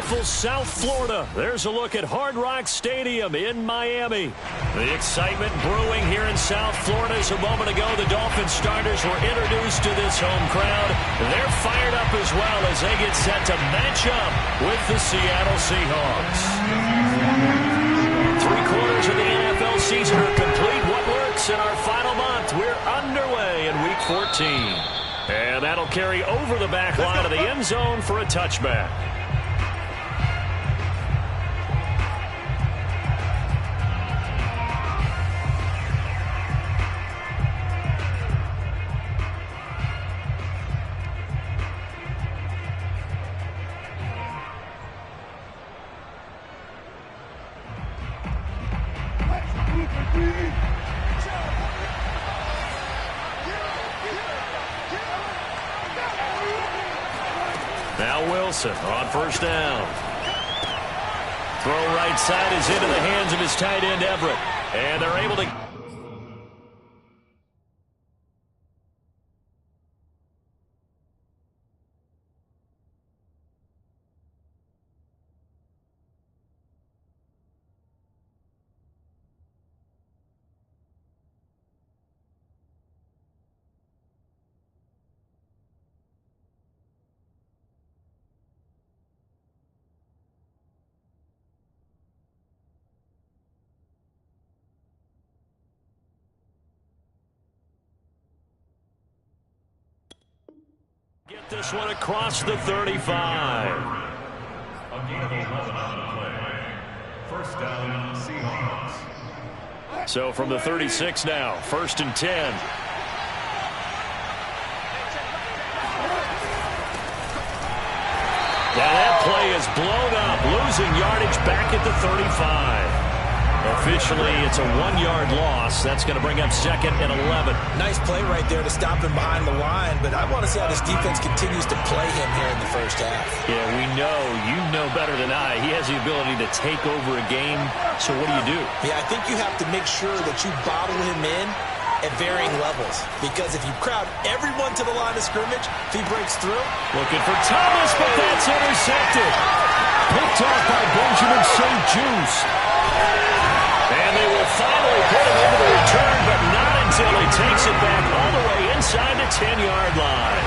beautiful South Florida. There's a look at Hard Rock Stadium in Miami. The excitement brewing here in South Florida as a moment ago the Dolphins starters were introduced to this home crowd. They're fired up as well as they get set to match up with the Seattle Seahawks. 3/4 of the NFL season are complete. What works in our final month? We're underway in Week 14. And that'll carry over the back line of the end zone for a touchback. Now Wilson on first down. Throw right side is into the hands of his tight end Everett. And they're able to... Get this one across the 35. A gain of 11 on the play. First down, Seahawks. So from the 36 now, 1st and 10. Now that play is blown up, losing yardage back at the 35. Officially, it's a 1-yard loss. That's going to bring up 2nd and 11. Nice play right there to stop him behind the line, but I want to see how this defense continues to play him here in the first half. Yeah, we know. You know better than I. He has the ability to take over a game. So what do? Yeah, I think you have to make sure that you bottle him in at varying levels, because if you crowd everyone to the line of scrimmage, if he breaks through. Looking for Thomas, but that's intercepted. Picked off by Benjamin St. Juice. And they will finally put him into the return, but not until he takes it back all the way inside the 10-yard line.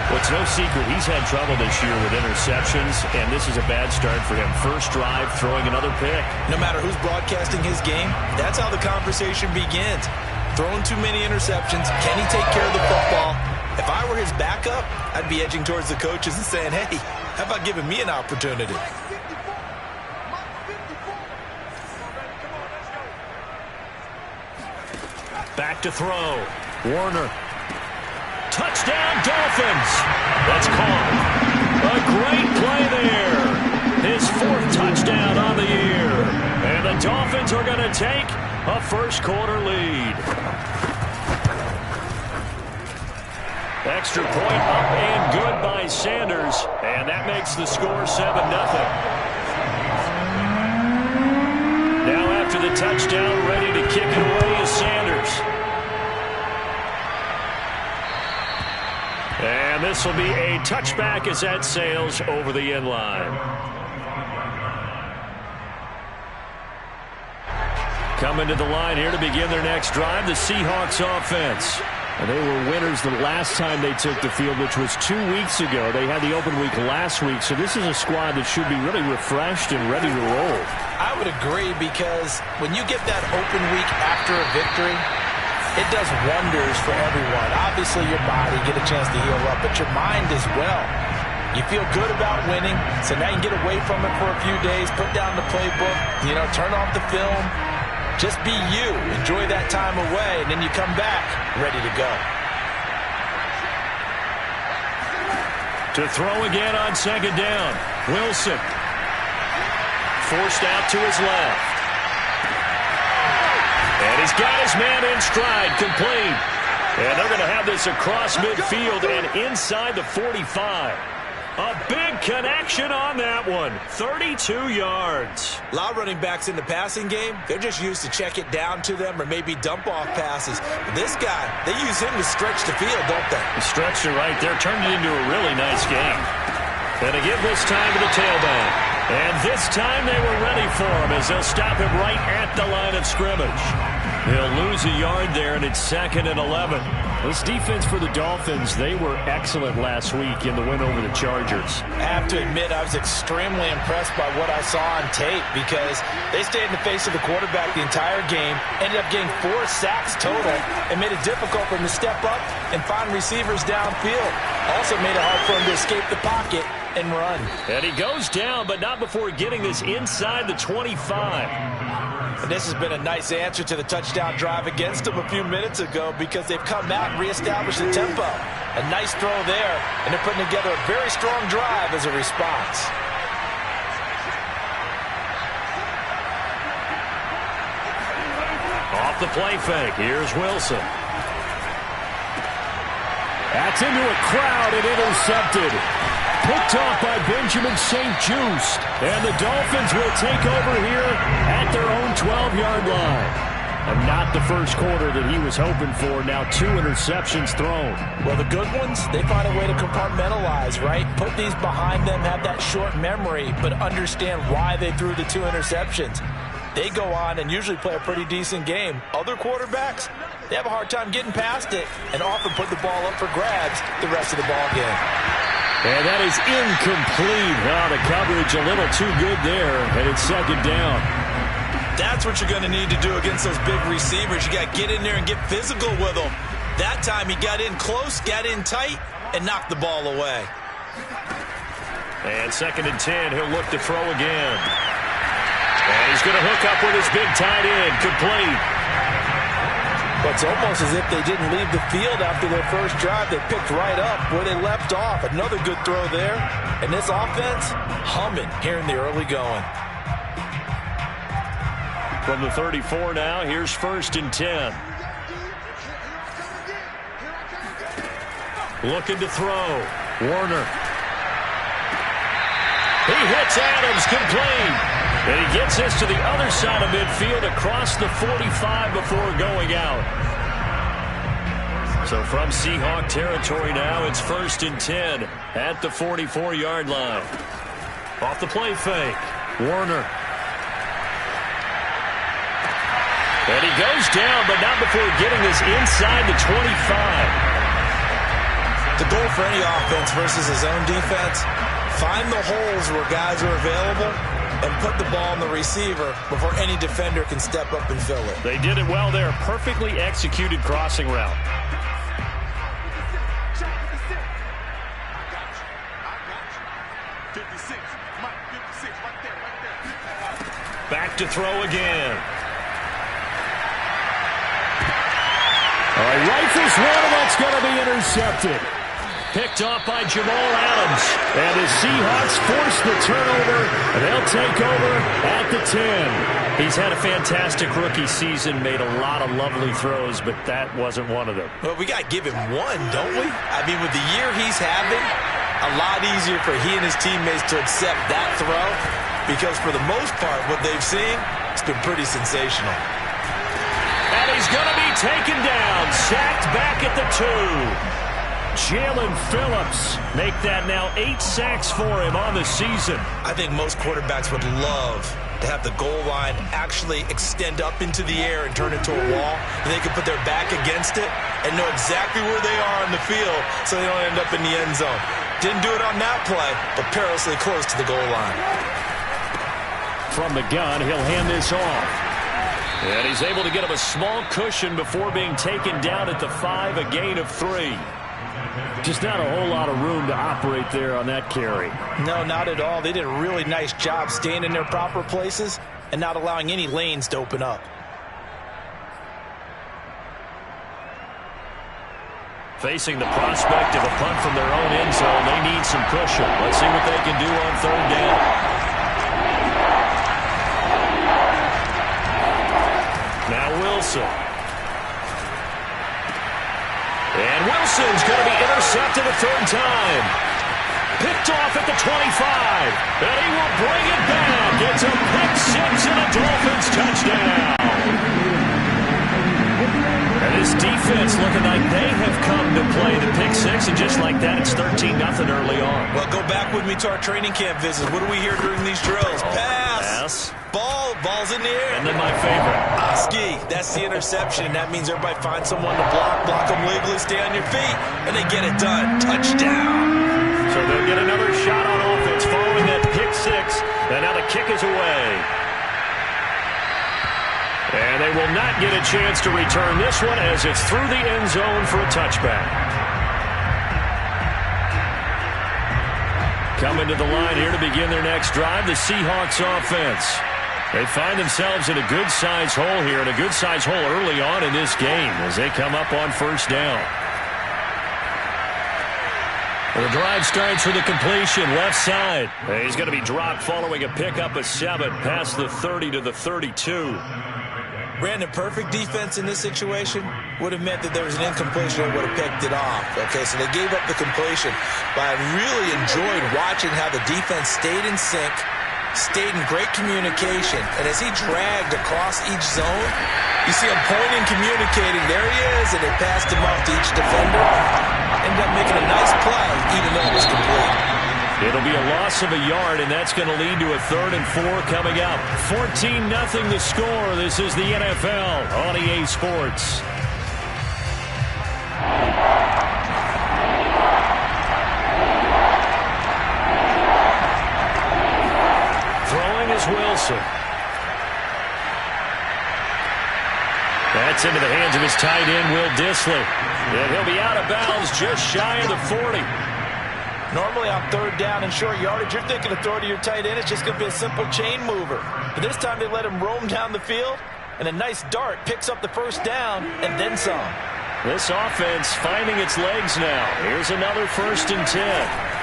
Well, it's no secret he's had trouble this year with interceptions, and this is a bad start for him. First drive, throwing another pick. No matter who's broadcasting his game, that's how the conversation begins. Throwing too many interceptions, can he take care of the football? If I were his backup, I'd be edging towards the coaches and saying, hey, how about giving me an opportunity? Back to throw. Warner. Touchdown, Dolphins. That's caught. A great play there. His 4th touchdown on the year. And the Dolphins are going to take a first-quarter lead. Extra point up and good by Sanders. And that makes the score 7-0. Now after the touchdown, ready to kick it away is Sanders. And this will be a touchback as that sails over the end line. Coming to the line here to begin their next drive, the Seahawks offense. And they were winners the last time they took the field, which was 2 weeks ago. They had the open week last week, so this is a squad that should be really refreshed and ready to roll. I would agree, because when you get that open week after a victory, it does wonders for everyone. Obviously, your body, get a chance to heal up, but your mind as well. You feel good about winning, so now you can get away from it for a few days, put down the playbook, turn off the film. Just be you. Enjoy that time away, and then you come back ready to go. To throw again on 2nd down. Wilson. Forced out to his left. And he's got his man in stride, complete. And they're going to have this across midfield and inside the 45. A big connection on that one. 32 yards. A lot of running backs in the passing game, they're just used to check it down to them or maybe dump off passes. But this guy, they use him to stretch the field, don't they? He stretched it right there, turned it into a really nice game. And to give this time to the tailback. And this time they were ready for him as they'll stop him right at the line of scrimmage. He'll lose a yard there, and it's 2nd and 11. This defense for the Dolphins, they were excellent last week in the win over the Chargers. I have to admit, I was extremely impressed by what I saw on tape because they stayed in the face of the quarterback the entire game, ended up getting 4 sacks total, and made it difficult for him to step up and find receivers downfield. Also made it hard for him to escape the pocket and run. And he goes down, but not before getting this inside the 25. And this has been a nice answer to the touchdown drive against them a few minutes ago because they've come back and reestablished the tempo. A nice throw there, and they're putting together a very strong drive as a response. Off the play fake, here's Wilson. That's into a crowd and intercepted. Picked off by Benjamin St-Juste. And the Dolphins will take over here at their own 12-yard line. And not the first quarter that he was hoping for. Now 2 interceptions thrown. Well, the good ones, they find a way to compartmentalize, right? Put these behind them, have that short memory, but understand why they threw the 2 interceptions. They go on and usually play a pretty decent game. Other quarterbacks, they have a hard time getting past it and often put the ball up for grabs the rest of the ball game. And that is incomplete. Oh, the coverage a little too good there, and it's 2nd down. That's what you're going to need to do against those big receivers. You got to get in there and get physical with them. That time he got in close, got in tight, and knocked the ball away. And 2nd and 10, he'll look to throw again. And he's going to hook up with his big tight end, complete. But it's almost as if they didn't leave the field after their first drive. They picked right up where they left off. Another good throw there. And this offense, humming here in the early going. From the 34 now, here's 1st and 10. Looking to throw. Warner. He hits Adams, complete. And he gets this to the other side of midfield across the 45 before going out. So from Seahawk territory now, it's 1st and 10 at the 44-yard line. Off the play fake. Warner. And he goes down, but not before getting this inside the 25. The goal for any offense versus his own defense, find the holes where guys are available and put the ball on the receiver before any defender can step up and fill it. They did it well there. Perfectly executed crossing route. Back to throw again. All right, rifles one, and that's going to be intercepted. Picked off by Jamal Adams. And the Seahawks force the turnover, and they'll take over at the 10. He's had a fantastic rookie season, made a lot of lovely throws, but that wasn't one of them. Well, we got to give him one, don't we? I mean, with the year he's having, a lot easier for he and his teammates to accept that throw because for the most part, what they've seen, it's been pretty sensational. And he's going to be taken down, sacked back at the 2. Jalen Phillips make that now 8 sacks for him on the season. I think most quarterbacks would love to have the goal line actually extend up into the air and turn into a wall, and they can put their back against it and know exactly where they are on the field so they don't end up in the end zone. Didn't do it on that play, but perilously close to the goal line. From the gun, he'll hand this off. And he's able to get him a small cushion before being taken down at the 5, a gain of 3. Just not a whole lot of room to operate there on that carry. No, not at all. They did a really nice job staying in their proper places and not allowing any lanes to open up. Facing the prospect of a punt from their own end zone, they need some cushion. Let's see what they can do on 3rd down. Now Wilson. And Wilson's going to be intercepted a 3rd time. Picked off at the 25. And he will bring it back. It's a pick 6 and a Dolphins touchdown. And this defense offense looking like they have come to play the pick six, and just like that, it's 13-0 early on. Well, go back with me to our training camp visits. What do we hear during these drills? Pass. Ball's in the air. And then my favorite. Ski. That's the interception. That means everybody finds someone to block them legally, stay on your feet, and they get it done. Touchdown. So they'll get another shot on offense following that pick six, and now the kick is away. And they will not get a chance to return this one as it's through the end zone for a touchback. Coming to the line here to begin their next drive, the Seahawks offense. They find themselves in a good-sized hole here, and a good-sized hole early on in this game as they come up on first down. The drive starts with a completion, left side. He's going to be dropped following a pickup of 7 past the 30 to the 32. Brandon, perfect defense in this situation would have meant that there was an incompletion and would have picked it off. Okay, so they gave up the completion. But I really enjoyed watching how the defense stayed in sync, stayed in great communication, and as he dragged across each zone, you see him pointing, communicating. There he is, and they passed him off to each defender. Ended up making a nice play, even though it was complete. It'll be a loss of a yard, and that's going to lead to a 3rd and 4 coming up. 14-0 the score. This is the NFL on EA Sports. Wilson. That's into the hands of his tight end, Will Dissly. And he'll be out of bounds just shy of the 40. Normally on 3rd down and short yardage, you're thinking of throwing to your tight end. It's just going to be a simple chain mover. But this time they let him roam down the field, and a nice dart picks up the first down and then some. This offense finding its legs now. Here's another 1st and 10.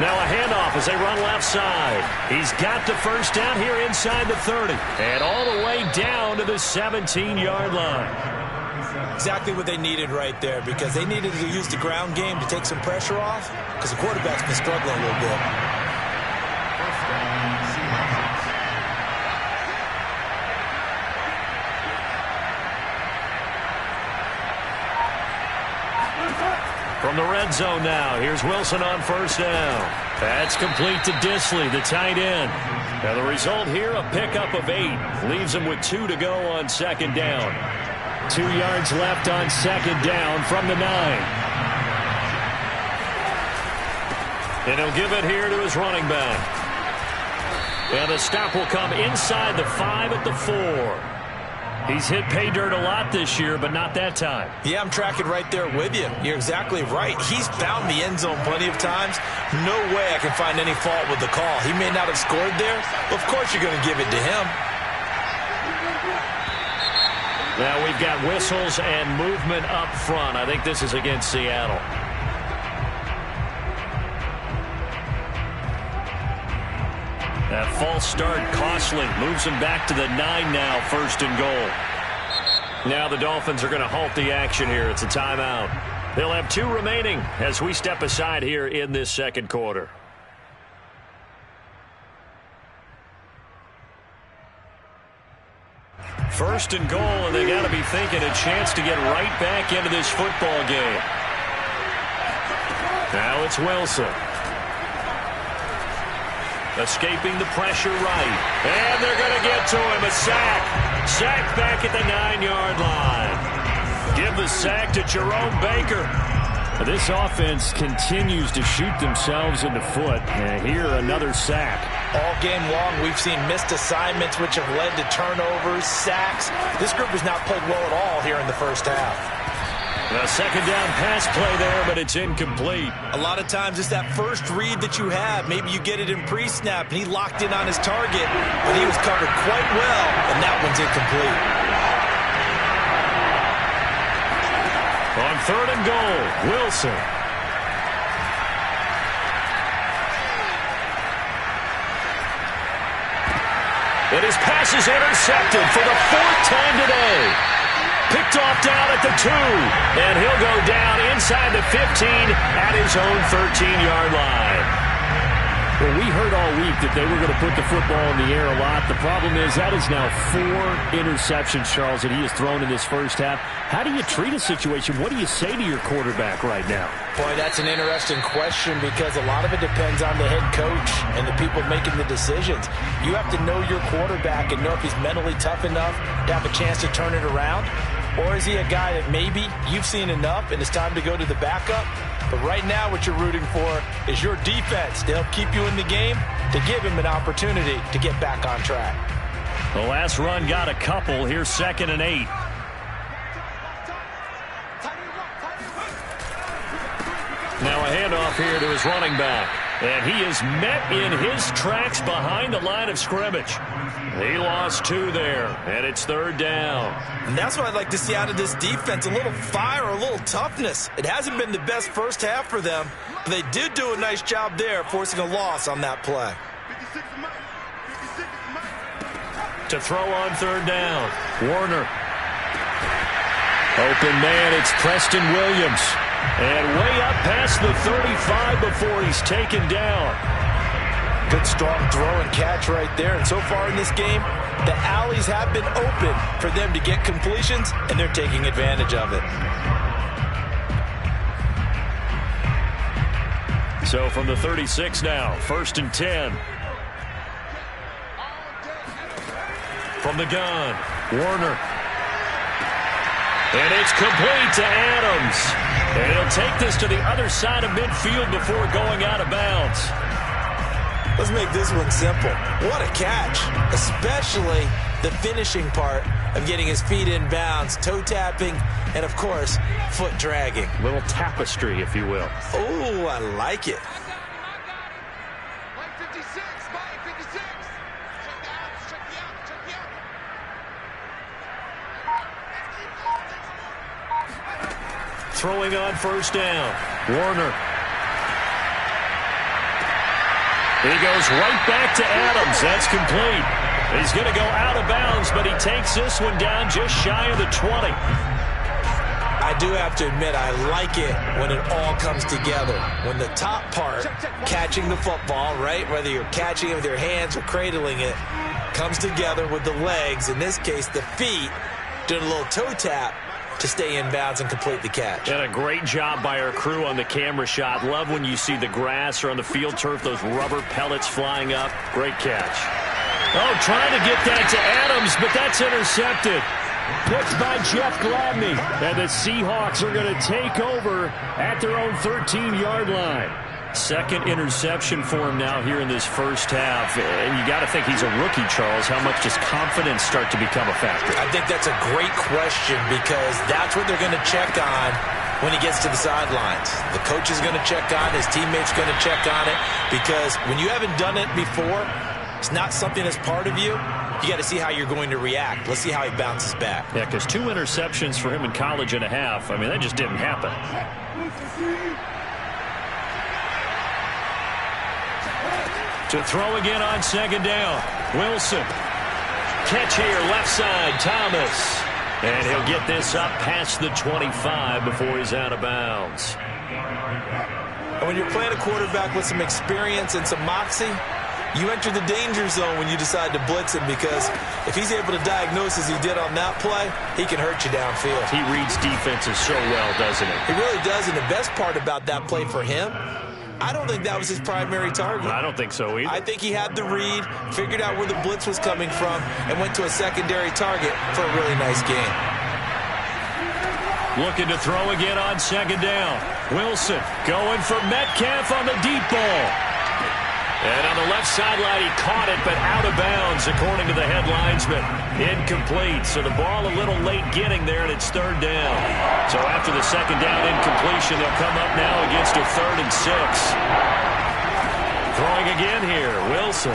Now a handoff as they run left side. He's got the first down here inside the 30. And all the way down to the 17-yard line. Exactly what they needed right there, because they needed to use the ground game to take some pressure off, because the quarterback's been struggling a little bit. From the red zone now, here's Wilson on first down. That's complete to Dissly, the tight end. Now the result here, a pickup of 8. Leaves him with 2 to go on 2nd down. 2 yards left on 2nd down from the 9. And he'll give it here to his running back. And the stop will come inside the 5 at the 4. He's hit pay dirt a lot this year, but not that time. Yeah, I'm tracking right there with you. You're exactly right. He's found the end zone plenty of times. No way I can find any fault with the call. He may not have scored there. Of course you're going to give it to him. Now we've got whistles and movement up front. I think this is against Seattle. That false start costly. Moves him back to the 9 now, 1st and goal. Now the Dolphins are going to halt the action here. It's a timeout. They'll have 2 remaining as we step aside here in this 2nd quarter. First and goal, and they got to be thinking a chance to get right back into this football game. Now it's Wilson. Escaping the pressure right. And they're going to get to him. A sack. Sack back at the 9-yard line. Give the sack to Jerome Baker. This offense continues to shoot themselves in the foot. And here, another sack. All game long, we've seen missed assignments, which have led to turnovers, sacks. This group has not played well at all here in the first half. A 2nd down pass play there, but it's incomplete. A lot of times it's that first read that you have. Maybe you get it in pre-snap, and he locked in on his target, but he was covered quite well, and that one's incomplete. On 3rd and goal, Wilson. And his pass is intercepted for the 4th time today. Picked off down at the 2. And he'll go down inside the 15 at his own 13-yard line. Well, we heard all week that they were going to put the football in the air a lot. The problem is that is now 4 interceptions, Charles, that he has thrown in this first half. How do you treat a situation? What do you say to your quarterback right now? Boy, that's an interesting question because a lot of it depends on the head coach and the people making the decisions. You have to know your quarterback and know if he's mentally tough enough to have a chance to turn it around. Or is he a guy that maybe you've seen enough and it's time to go to the backup? But right now what you're rooting for is your defense to help keep you in the game, to give him an opportunity to get back on track. The last run got a couple. Here's 2nd and 8. Now a handoff here to his running back. And he is met in his tracks behind the line of scrimmage. He lost 2 there, and it's 3rd down. And that's what I'd like to see out of this defense, a little fire, a little toughness. It hasn't been the best first half for them, but they did do a nice job there, forcing a loss on that play. To throw on 3rd down, Warner. Open man, it's Preston Williams. And way up past the 35 before he's taken down. Good strong throw and catch right there. And so far in this game, the alleys have been open for them to get completions, and they're taking advantage of it. So from the 36 now, 1st and 10. From the gun, Warner. And it's complete to Adams. And he'll take this to the other side of midfield before going out of bounds. Let's make this one simple. What a catch, especially the finishing part of getting his feet in bounds, toe tapping, and, of course, foot dragging. Little tapestry, if you will. Oh, I like it. Throwing on 1st down, Warner. He goes right back to Adams. That's complete. He's going to go out of bounds, but he takes this one down just shy of the 20. I do have to admit, I like it when it all comes together. When the top part, catching the football, right, whether you're catching it with your hands or cradling it, comes together with the legs, in this case the feet, doing a little toe tap to stay in bounds and complete the catch. And a great job by our crew on the camera shot. Love when you see the grass or on the field turf, those rubber pellets flying up. Great catch. Oh, trying to get that to Adams, but that's intercepted. Picked by Jeff Gladney. And the Seahawks are going to take over at their own 13-yard line. 2nd interception for him now here in this first half. And you got to think he's a rookie, Charles. How much does confidence start to become a factor? I think that's a great question because that's what they're going to check on when he gets to the sidelines. The coach is going to check on, his teammates going to check on it, because when you haven't done it before, it's not something that's part of you. You got to see how you're going to react. Let's see how he bounces back. Yeah, because 2 interceptions for him in college and a half. I mean, that just didn't happen. To throw again on 2nd down. Wilson. Catch here, left side, Thomas. And he'll get this up past the 25 before he's out of bounds. And when you're playing a quarterback with some experience and some moxie, you enter the danger zone when you decide to blitz him, because if he's able to diagnose as he did on that play, he can hurt you downfield. He reads defenses so well, doesn't he? He really does, and the best part about that play for him, I don't think that was his primary target. I don't think so either. I think he had the read, figured out where the blitz was coming from, and went to a secondary target for a really nice game. Looking to throw again on 2nd down. Wilson going for Metcalf on the deep ball. And on the left sideline, he caught it, but out of bounds, according to the head linesman. Incomplete. So the ball a little late getting there, and it's 3rd down. So after the 2nd down incompletion, they'll come up now against a 3rd and 6. Throwing again here, Wilson.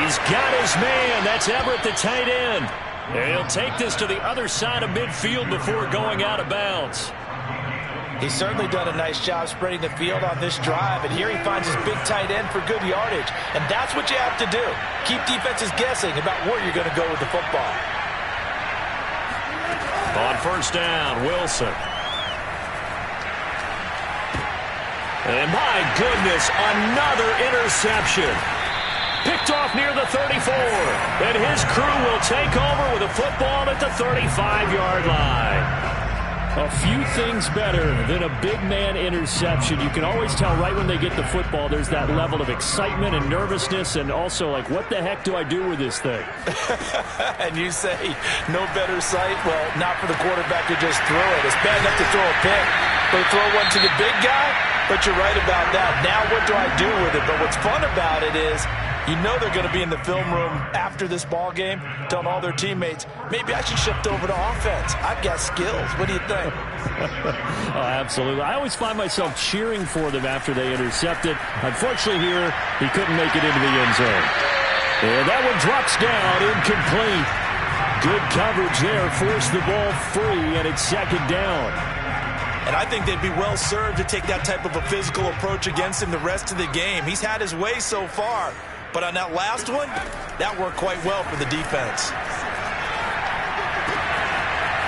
He's got his man. That's Everett, the tight end. And he'll take this to the other side of midfield before going out of bounds. He's certainly done a nice job spreading the field on this drive, and here he finds his big tight end for good yardage. And that's what you have to do. Keep defenses guessing about where you're going to go with the football. On 1st down, Wilson. And my goodness, another interception. Picked off near the 34. And his crew will take over with a football at the 35-yard line. A few things better than a big man interception. You can always tell right when they get the football, there's that level of excitement and nervousness, and also like, what the heck do I do with this thing? And you say, no better sight? Well, not for the quarterback to just throw it. It's bad enough to throw a pick, but to throw one to the big guy? But you're right about that. Now what do I do with it? But what's fun about it is, you know they're going to be in the film room after this ball game telling all their teammates, maybe I should shift over to offense. I've got skills. What do you think? Oh, absolutely. I always find myself cheering for them after they intercept it. Unfortunately here, he couldn't make it into the end zone. And that one drops down, incomplete. Good coverage there, forced the ball free, and it's second down. And I think they'd be well served to take that type of a physical approach against him the rest of the game. He's had his way so far. But on that last one, that worked quite well for the defense.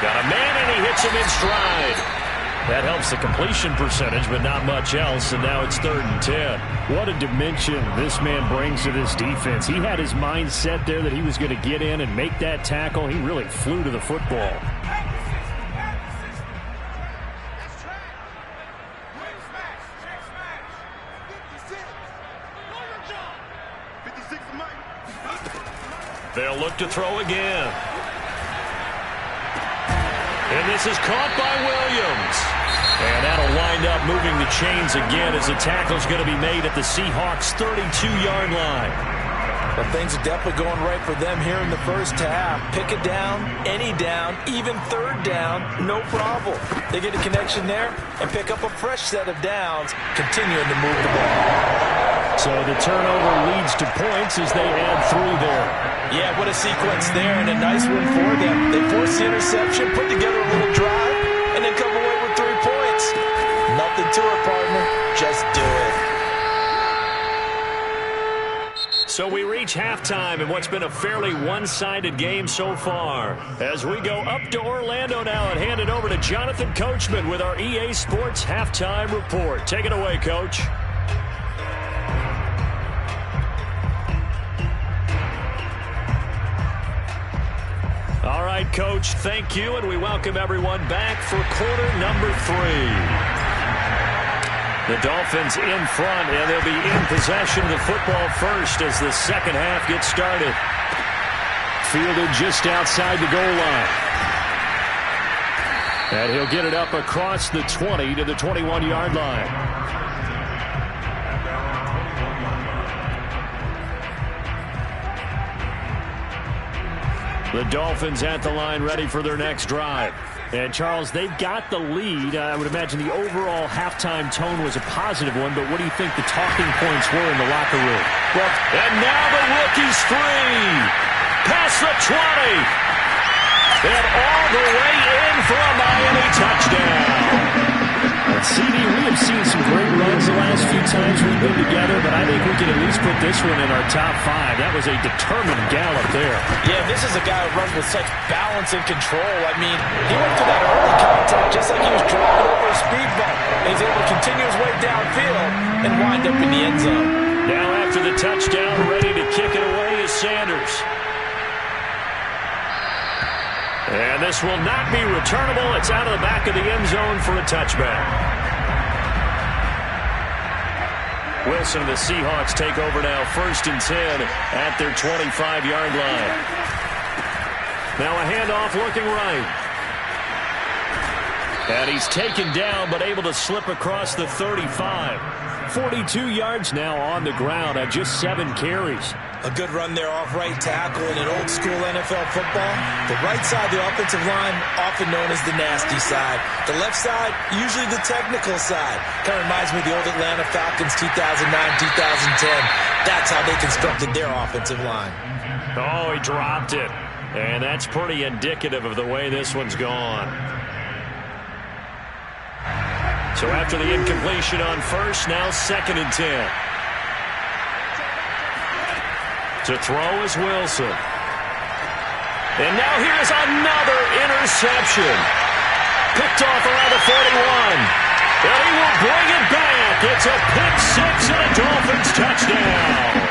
Got a man, and he hits him in stride. That helps the completion percentage, but not much else, and now it's 3rd and 10. What a dimension this man brings to this defense. He had his mind set there that he was going to get in and make that tackle. He really flew to the football. They'll look to throw again. And this is caught by Williams. And that'll wind up moving the chains again as the tackle's going to be made at the Seahawks' 32-yard line. But things are definitely going right for them here in the first half. Pick a down, any down, even 3rd down, no problem. They get a connection there and pick up a fresh set of downs, continuing to move the ball. So the turnover leads to points as they add 3 there. Yeah, what a sequence there, and a nice one for them. They force the interception, put together a little drive, and then come away with 3 points. Nothing to it, partner. Just do it. So we reach halftime in what's been a fairly one-sided game so far. As we go up to Orlando now and hand it over to Jonathan Coachman with our EA Sports Halftime Report. Take it away, Coach. All right, Coach, thank you, and we welcome everyone back for quarter number 3. The Dolphins in front, and they'll be in possession of the football first as the second half gets started. Fielded just outside the goal line. And he'll get it up across the 20 to the 21-yard line. The Dolphins at the line ready for their next drive. And, Charles, they've got the lead. I would imagine the overall halftime tone was a positive one, but what do you think the talking points were in the locker room? Well, and now the rookie's free. Past the 20. And all the way in for a Miami touchdown. And CD, we have seen some great runs the last few times we've been together, but I think we can at least put this one in our top 5. That was a determined gallop there. Yeah, this is a guy who runs with such balance and control. I mean, he went for that early contact just like he was driving over a speed bump. And he's able to continue his way downfield and wind up in the end zone. Now after the touchdown, ready to kick it away is Sanders. And this will not be returnable. It's out of the back of the end zone for a touchback. Wilson and the Seahawks take over now, 1st and 10 at their 25-yard line. Now a handoff looking right. And he's taken down but able to slip across the 35. 42 yards now on the ground on just 7 carries. A good run there off right tackle in an old-school NFL football. The right side of the offensive line, often known as the nasty side. The left side, usually the technical side. Kind of reminds me of the old Atlanta Falcons 2009, 2010. That's how they constructed their offensive line. Oh, he dropped it. And that's pretty indicative of the way this one's gone. So after the incompletion on first, now 2nd and 10. To throw is Wilson. And now here's another interception. Picked off around the 41. And he will bring it back. It's a pick six and a Dolphins touchdown.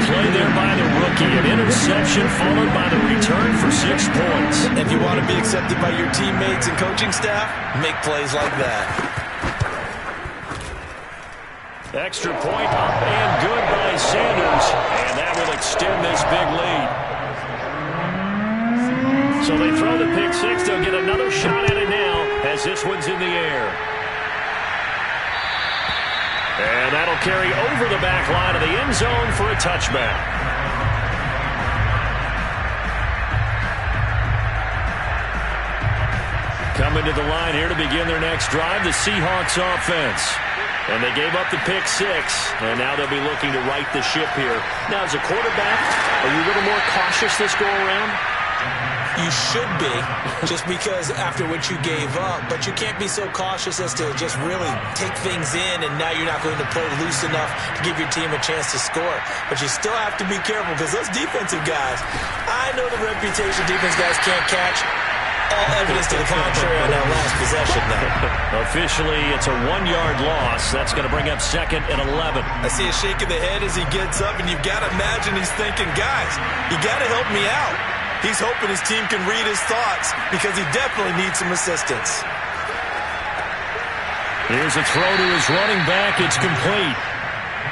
Play there by the rookie. An interception followed by the return for 6 points. If you want to be accepted by your teammates and coaching staff, make plays like that. Extra point up and good by Sanders. And that will extend this big lead. So they throw the pick six. They'll get another shot at it now as this one's in the air. And that'll carry over the back line of the end zone for a touchback. Coming to the line here to begin their next drive, the Seahawks offense. And they gave up the pick six, and now they'll be looking to right the ship here. Now, as a quarterback, are you a little more cautious this go around? You should be, just because after what you gave up, but you can't be so cautious as to just really take things in, and now you're not going to play loose enough to give your team a chance to score. But you still have to be careful, because those defensive guys, I know the reputation defense guys can't catch. All evidence to the contrary on that last possession, though. Officially, it's a 1-yard loss. That's going to bring up 2nd and 11. I see a shake of the head as he gets up, and you've got to imagine he's thinking, guys, you got to help me out. He's hoping his team can read his thoughts because he definitely needs some assistance. Here's a throw to his running back. It's complete.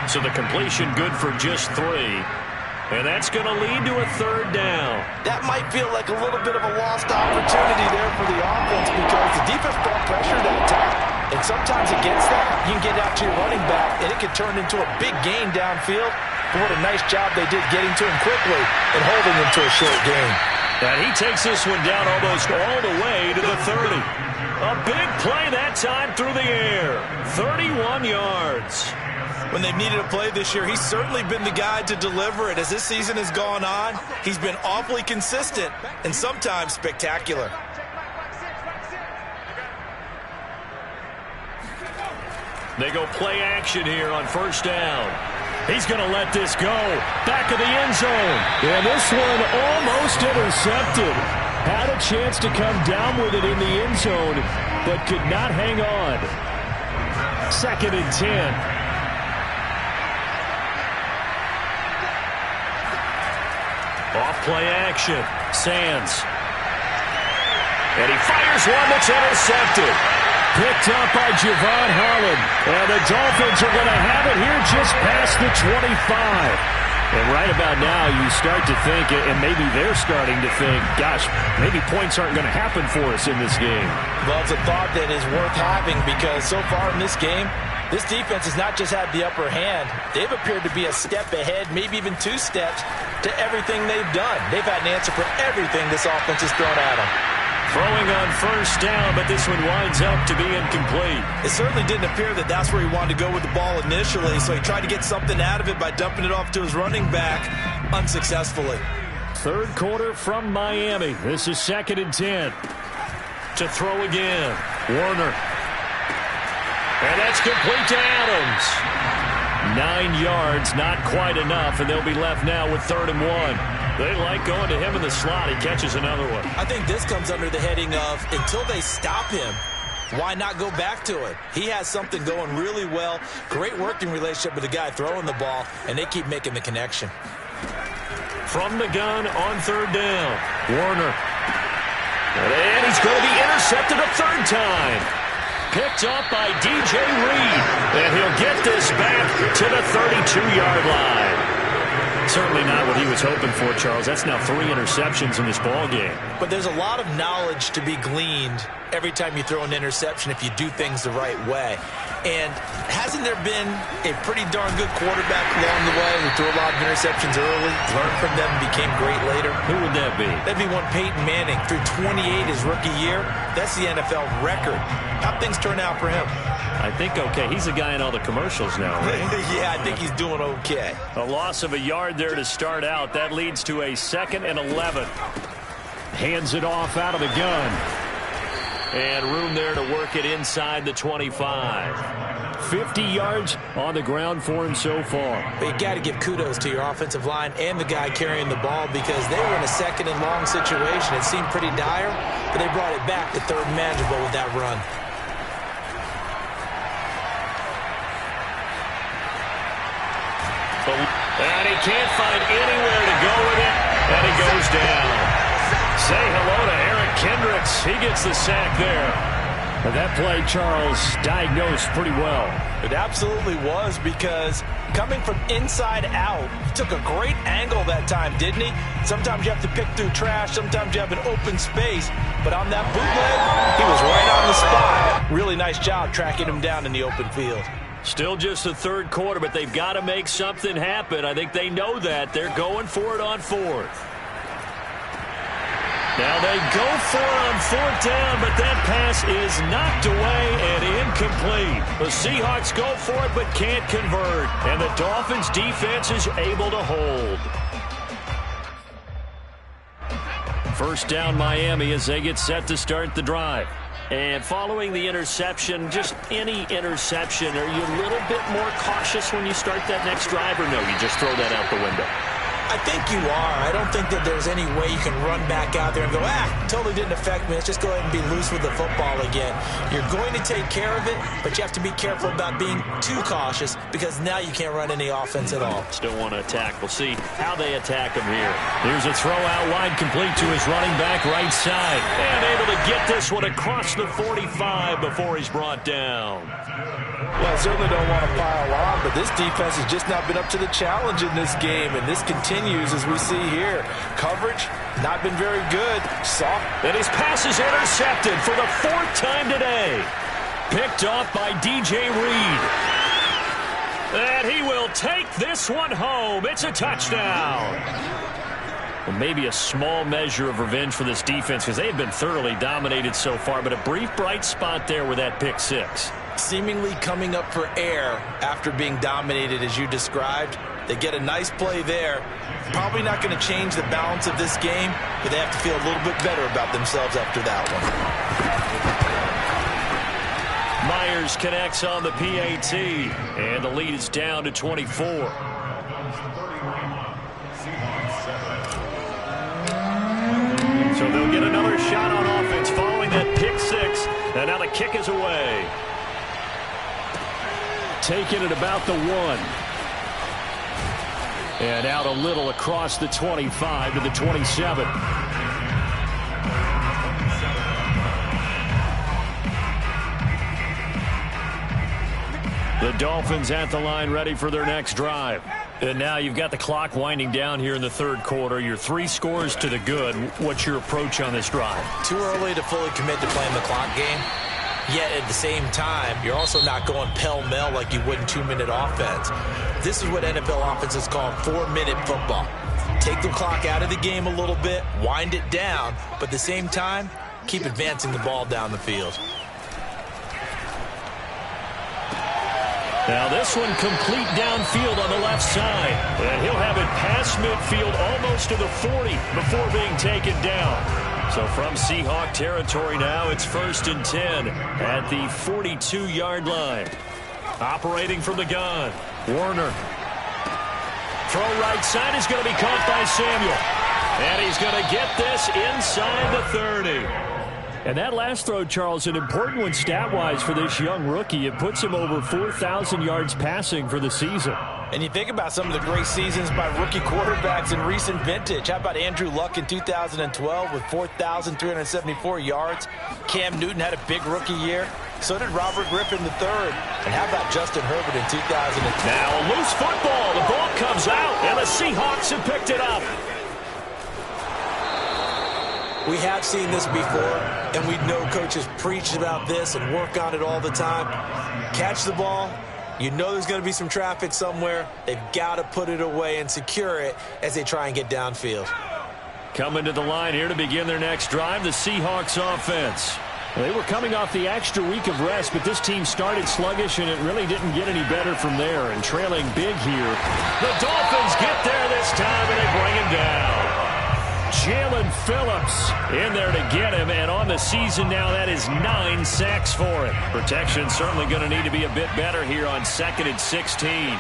So the completion good for just 3. And that's going to lead to a 3rd down. That might feel like a little bit of a lost opportunity there for the offense because the defense brought pressure that time. And sometimes against that, you can get out to your running back, and it can turn into a big gain downfield. But what a nice job they did getting to him quickly and holding him to a short gain. And he takes this one down almost all the way to the 30. A big play that time through the air. 31 yards. When they've needed a play this year, he's certainly been the guy to deliver it. As this season has gone on, he's been awfully consistent and sometimes spectacular. They go play action here on 1st down. He's going to let this go. Back of the end zone. And this one almost intercepted. Had a chance to come down with it in the end zone, but could not hang on. 2nd and 10. Off play action. Sands. And he fires one that's intercepted. Picked up by Javon Holland. And the Dolphins are going to have it here just past the 25. And right about now, you start to think, and maybe they're starting to think, gosh, maybe points aren't going to happen for us in this game. Well, it's a thought that is worth having because so far in this game, this defense has not just had the upper hand. They've appeared to be a step ahead, maybe even 2 steps to everything they've done. They've had an answer for everything this offense has thrown at them. Throwing on 1st down, but this one winds up to be incomplete. It certainly didn't appear that that's where he wanted to go with the ball initially, so he tried to get something out of it by dumping it off to his running back unsuccessfully. 3rd quarter from Miami. This is 2nd and 10. To throw again. Warner. And that's complete to Adams. 9 yards, not quite enough, and they'll be left now with 3rd and 1. They like going to him in the slot. He catches another one. I think this comes under the heading of until they stop him, why not go back to it? He has something going really well. Great working relationship with the guy throwing the ball, and they keep making the connection. From the gun on 3rd down. Warner. And he's going to be intercepted a 3rd time. Picked up by DJ Reed. And he'll get this back to the 32-yard line. Certainly not what he was hoping for, Charles. That's now 3 interceptions in this ball game. But there's a lot of knowledge to be gleaned every time you throw an interception if you do things the right way. And hasn't there been a pretty darn good quarterback along the way who threw a lot of interceptions early, learned from them, and became great later? Who would that be? That'd be one Peyton Manning. Threw 28 his rookie year. That's the NFL record. How'd things turn out for him? I think okay. He's a guy in all the commercials now, right? Yeah, I think he's doing okay. A loss of a yard there to start out. That leads to a 2nd and 11. Hands it off out of the gun. And room there to work it inside the 25. 50 yards on the ground for him so far. But you got to give kudos to your offensive line and the guy carrying the ball because they were in a second and long situation. It seemed pretty dire, but they brought it back to third and manageable with that run. And he can't find anywhere to go with it, and he goes down. Say hello to Eric Kendricks. He gets the sack there. And that play, Charles, diagnosed pretty well. It absolutely was because coming from inside out, he took a great angle that time, didn't he? Sometimes you have to pick through trash. Sometimes you have an open space. But on that bootleg, he was right on the spot. Really nice job tracking him down in the open field. Still just the third quarter, but they've got to make something happen. I think they know that. They're going for it on fourth. Now they go for it on fourth down, but that pass is knocked away and incomplete. The Seahawks go for it but can't convert, and the Dolphins' defense is able to hold. First down Miami as they get set to start the drive. And following the interception, just any interception, are you a little bit more cautious when you start that next drive, or no, you just throw that out the window? I think you are. I don't think that there's any way you can run back out there and go, totally didn't affect me. Let's just go ahead and be loose with the football again. You're going to take care of it, but you have to be careful about being too cautious because now you can't run any offense at all. Still want to attack. We'll see how they attack him here. Here's a throw out wide complete to his running back right side. And able to get this one across the 45 before he's brought down. Well, I certainly don't want to pile on, but this defense has just not been up to the challenge in this game, and this continues as we see here. Coverage, not been very good. Soft. And his pass is intercepted for the fourth time today. Picked off by DJ Reed. And he will take this one home. It's a touchdown. Well, maybe a small measure of revenge for this defense because they have been thoroughly dominated so far, but a brief bright spot there with that pick six. Seemingly coming up for air after being dominated as you described. They get a nice play there. Probably not going to change the balance of this game, but they have to feel a little bit better about themselves after that one. Myers connects on the PAT, and the lead is down to 24. So they'll get another shot on offense following that pick six, and now the kick is away. Taking it about the 1. And out a little across the 25 to the 27. The Dolphins at the line ready for their next drive. And now you've got the clock winding down here in the third quarter. You're 3 scores to the good. What's your approach on this drive? Too early to fully commit to playing the clock game. Yet at the same time, you're also not going pell-mell like you would in 2-minute offense. This is what NFL offenses call 4-minute football. Take the clock out of the game a little bit, wind it down, but at the same time, keep advancing the ball down the field. Now this one complete downfield on the left side. And he'll have it past midfield almost to the 40 before being taken down. So from Seahawk territory now, it's 1st and 10 at the 42-yard line. Operating from the gun, Warner. Throw right side is going to be caught by Samuel. And he's going to get this inside the 30. And that last throw, Charles, an important one stat-wise for this young rookie. It puts him over 4,000 yards passing for the season. And you think about some of the great seasons by rookie quarterbacks in recent vintage. How about Andrew Luck in 2012 with 4,374 yards? Cam Newton had a big rookie year. So did Robert Griffin III. And how about Justin Herbert in 2010? Now a loose football. The ball comes out, and the Seahawks have picked it up. We have seen this before, and we know coaches preach about this and work on it all the time. Catch the ball. You know there's going to be some traffic somewhere. They've got to put it away and secure it as they try and get downfield. Coming to the line here to begin their next drive, the Seahawks offense. They were coming off the extra week of rest, but this team started sluggish, and it really didn't get any better from there. And trailing big here. The Dolphins get there this time, and they bring him down. Jalen Phillips in there to get him, and on the season now, that is 9 sacks for him. Protection certainly going to need to be a bit better here on 2nd and 16.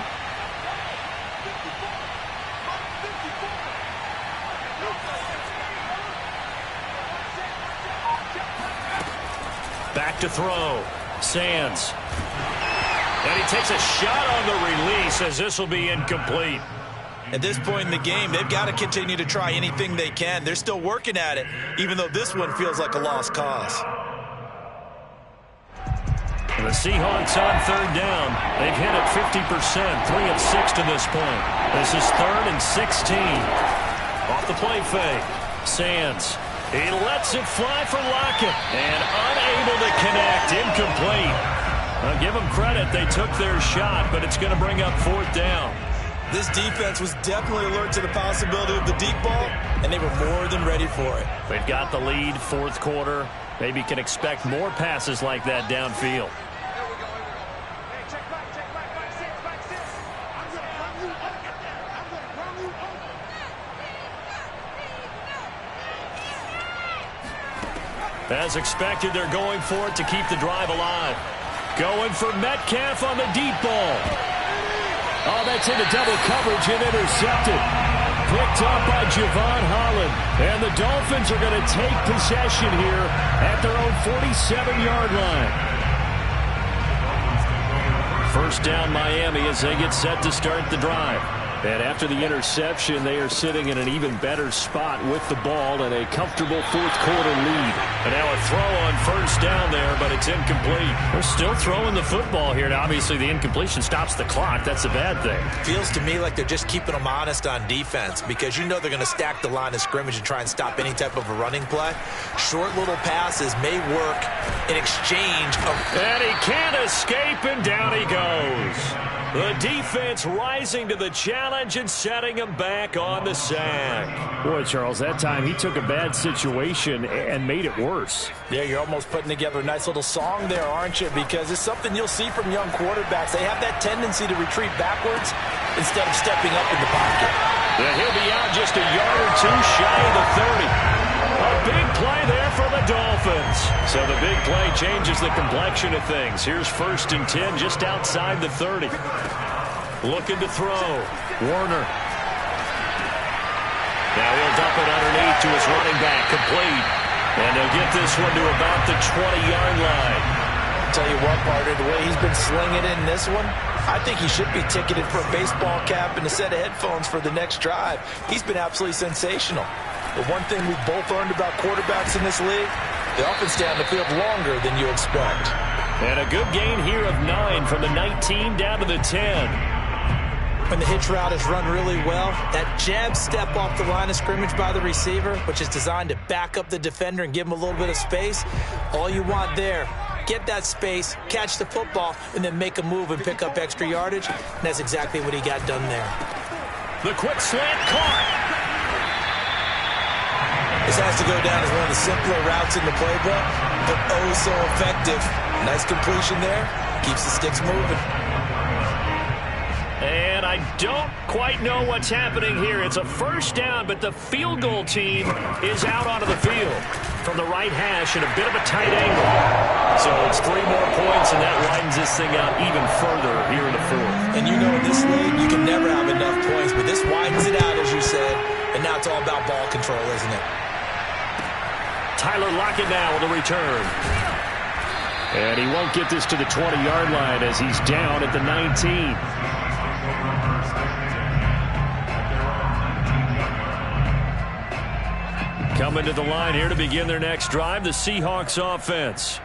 Back to throw. Sands. And he takes a shot on the release as this will be incomplete. At this point in the game, they've got to continue to try anything they can. They're still working at it, even though this one feels like a lost cause. The Seahawks on 3rd down. They've hit it 50%, 3 of 6 to this point. This is 3rd and 16. Off the play fake. Sands. He lets it fly for Lockett. And unable to connect. Incomplete. I'll give them credit. They took their shot, but it's going to bring up 4th down. This defense was definitely alert to the possibility of the deep ball, and they were more than ready for it. They've got the lead, 4th quarter. Maybe can expect more passes like that downfield. As expected, they're going for it to keep the drive alive. Going for Metcalf on the deep ball. Oh, that's into double coverage and intercepted. Picked up by Javon Holland. And the Dolphins are going to take possession here at their own 47-yard line. 1st down Miami as they get set to start the drive. And after the interception, they are sitting in an even better spot with the ball and a comfortable 4th quarter lead. And now a throw on 1st down there, but it's incomplete. We're still throwing the football here. Now, obviously, the incompletion stops the clock. That's a bad thing. Feels to me like they're just keeping them honest on defense because you know they're going to stack the line of scrimmage and try and stop any type of a running play. Short little passes may work in exchange of... And he can't escape, and down he goes. The defense rising to the challenge and setting him back on the sack. Boy, Charles, that time he took a bad situation and made it worse. Yeah, you're almost putting together a nice little song there, aren't you? Because it's something you'll see from young quarterbacks. They have that tendency to retreat backwards instead of stepping up in the pocket. Yeah, he'll be out just a yard or two shy of the 30. A big play there for the Dolphins. So the big play changes the complexion of things. Here's 1st and 10 just outside the 30. Looking to throw. Warner. Now he'll dump it underneath to his running back. Complete. And they'll get this one to about the 20-yard line. Tell you what, partner, the way he's been slinging in this one, I think he should be ticketed for a baseball cap and a set of headphones for the next drive. He's been absolutely sensational. But one thing we've both learned about quarterbacks in this league, they often stay on the field longer than you expect. And a good gain here of 9 from the 19 down to the 10. When the hitch route is run really well, that jab step off the line of scrimmage by the receiver, which is designed to back up the defender and give him a little bit of space, all you want there, get that space, catch the football, and then make a move and pick up extra yardage. And that's exactly what he got done there. The quick slant caught. This has to go down as one of the simpler routes in the playbook, but oh so effective. Nice completion there. Keeps the sticks moving. And I don't quite know what's happening here. It's a 1st down, but the field goal team is out onto the field from the right hash at a bit of a tight angle. So it's 3 more points, and that widens this thing out even further here in the 4th. And you know in this league, you can never have enough points, but this widens it out, as you said, and now it's all about ball control, isn't it? Tyler Lockett now with a return. And he won't get this to the 20-yard line as he's down at the 19. Coming to the line here to begin their next drive, the Seahawks offense.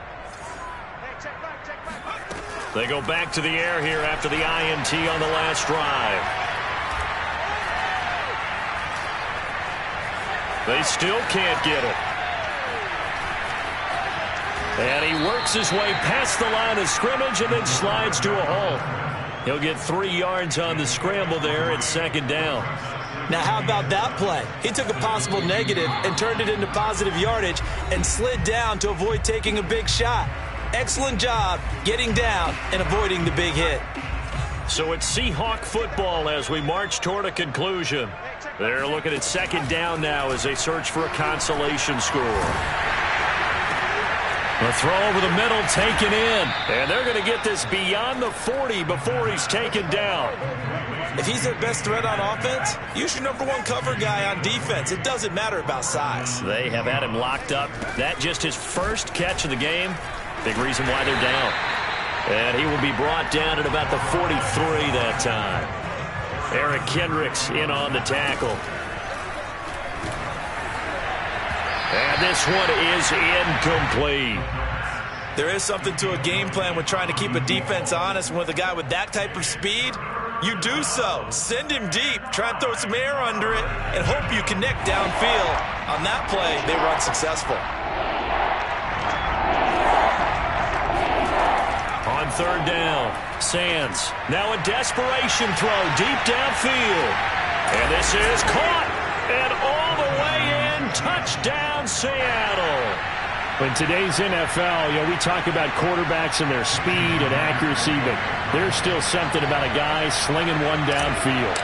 They go back to the air here after the INT on the last drive. They still can't get it. And he works his way past the line of scrimmage and then slides to a halt. He'll get 3 yards on the scramble there at 2nd down. Now, how about that play? He took a possible negative and turned it into positive yardage and slid down to avoid taking a big shot. Excellent job getting down and avoiding the big hit. So it's Seahawk football as we march toward a conclusion. They're looking at second down now as they search for a consolation score. The throw over the middle taken in. And they're going to get this beyond the 40 before he's taken down. If he's their best threat on offense, use your number one cover guy on defense. It doesn't matter about size. They have had him locked up. That just his first catch of the game. Big reason why they're down. And he will be brought down at about the 43 that time. Eric Kendricks in on the tackle. And this one is incomplete. There is something to a game plan with trying to keep a defense honest. With a guy with that type of speed, you do so. Send him deep. Try and throw some air under it and hope you connect downfield. On that play, they were unsuccessful. On third down, Sands. Now a desperation throw deep downfield. And this is caught. And all the way in. Touchdown, Seattle. In today's NFL, we talk about quarterbacks and their speed and accuracy, but there's still something about a guy slinging one downfield.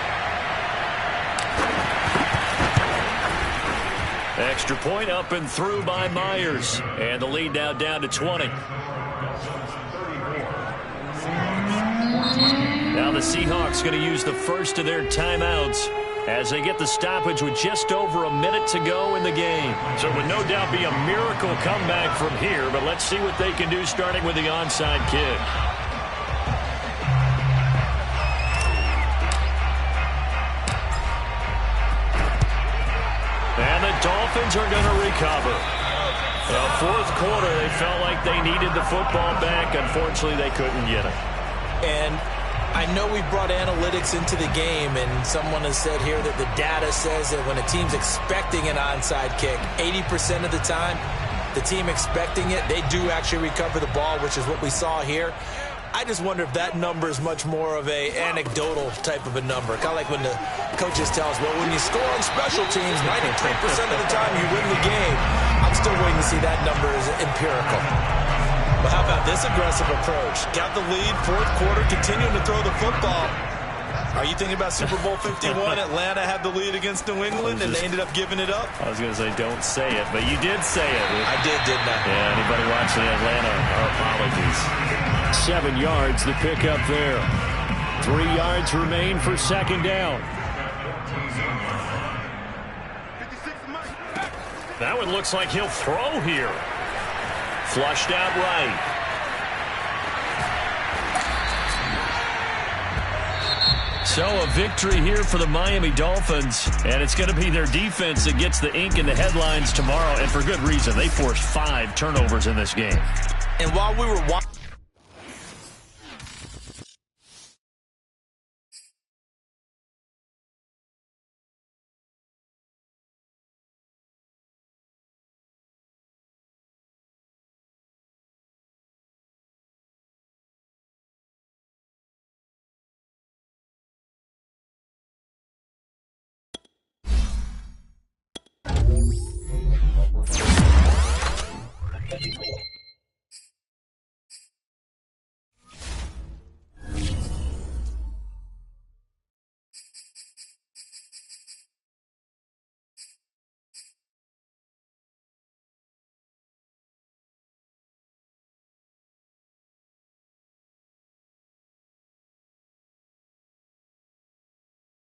Extra point up and through by Myers. And the lead now down to 20. Now the Seahawks going to use the first of their timeouts as they get the stoppage with just over a minute to go in the game. So it would no doubt be a miracle comeback from here, but let's see what they can do starting with the onside kick. And the Dolphins are going to recover. Well, fourth quarter, they felt like they needed the football back. Unfortunately, they couldn't get it. And I know we brought analytics into the game, and someone has said here that the data says that when a team's expecting an onside kick, 80% of the time, the team expecting it, they do actually recover the ball, which is what we saw here. I just wonder if that number is much more of a anecdotal type of a number. Kind of like when the coaches tell us, well, when you score on special teams, 93% of the time you win the game. I'm still waiting to see that number as empirical. But how about this aggressive approach? Got the lead, fourth quarter, continuing to throw the football. Are you thinking about Super Bowl 51? Atlanta had the lead against New England, and they ended up giving it up? I was going to say, don't say it, but you did say it. I did, didn't I? Yeah, anybody watching Atlanta, our apologies. 7 yards, the pickup there. 3 yards remain for second down. That one looks like he'll throw here. Flushed out right. So a victory here for the Miami Dolphins, and it's going to be their defense that gets the ink in the headlines tomorrow, and for good reason. They forced 5 turnovers in this game. And while we were watching,